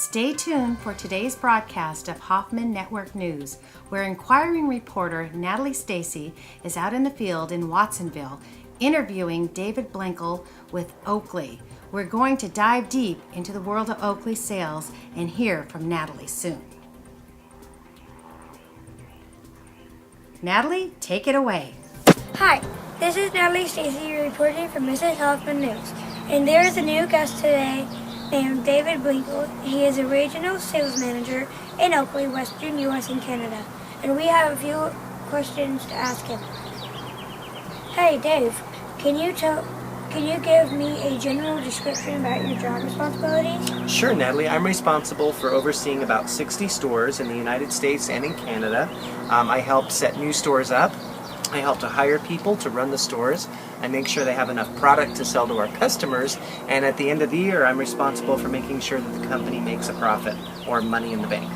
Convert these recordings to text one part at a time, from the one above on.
Stay tuned for today's broadcast of Hoffman Network News, where inquiring reporter Natalee Stacy is out in the field in Watsonville interviewing David Blinkel with Oakley. We're going to dive deep into the world of Oakley sales and hear from Natalee soon. Natalee, take it away. Hi, this is Natalee Stacy reporting from Mrs. Hoffman News. And there is a new guest today named David Blinkel. He is a regional sales manager in Oakley, Western U.S. and Canada. And we have a few questions to ask him. Hey Dave, can you give me a general description about your job responsibilities? Sure, Natalie. I'm responsible for overseeing about 60 stores in the United States and in Canada. I help set new stores up. I help to hire people to run the stores. I make sure they have enough product to sell to our customers. And at the end of the year, I'm responsible for making sure that the company makes a profit or money in the bank.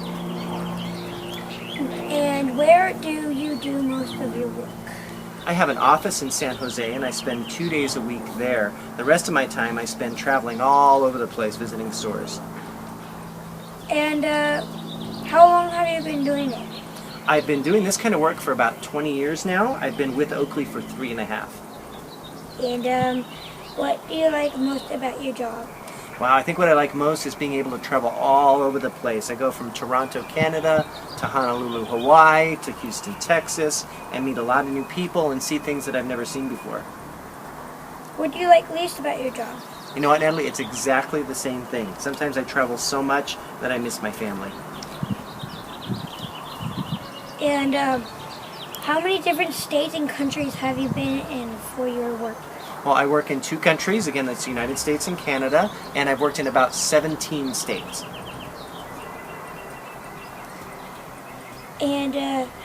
And where do you do most of your work? I have an office in San Jose, and I spend 2 days a week there. The rest of my time I spend traveling all over the place visiting stores. And how long have you been doing it? I've been doing this kind of work for about 20 years now. I've been with Oakley for 3.5. And what do you like most about your job? Wow, I think what I like most is being able to travel all over the place. I go from Toronto, Canada, to Honolulu, Hawaii, to Houston, Texas, and meet a lot of new people and see things that I've never seen before. What do you like least about your job? You know what, Natalie? It's exactly the same thing. Sometimes I travel so much that I miss my family. And how many different states and countries have you been in for your work? Well, I work in 2 countries. Again, that's the United States and Canada. And I've worked in about 17 states. And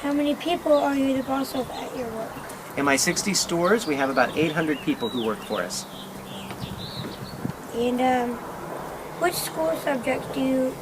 how many people are you the boss of at your work? In my 60 stores, we have about 800 people who work for us. And which school subjects do you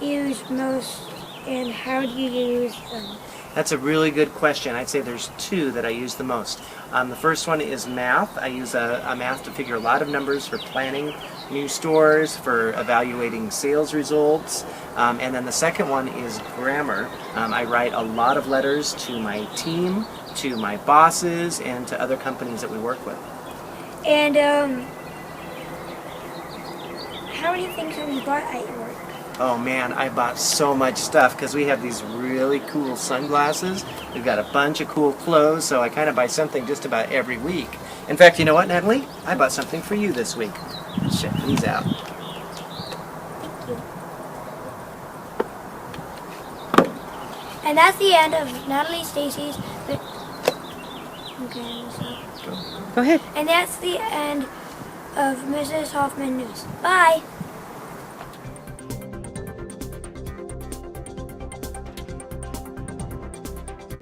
use most, and how do you use them? That's a really good question. I'd say there's 2 that I use the most. The first one is math. I use a math to figure a lot of numbers for planning new stores, for evaluating sales results. And then the second one is grammar. I write a lot of letters to my team, to my bosses, and to other companies that we work with. And how many things have you bought at your work? Oh man, I bought so much stuff because we have these really cool sunglasses. We've got a bunch of cool clothes, so I kind of buy something just about every week. In fact, you know what, Natalie? I bought something for you this week. Check these out. Thank you. And that's the end of Natalee Stacy's. Okay, Go ahead. And that's the end of Mrs. Hoffman News. Bye.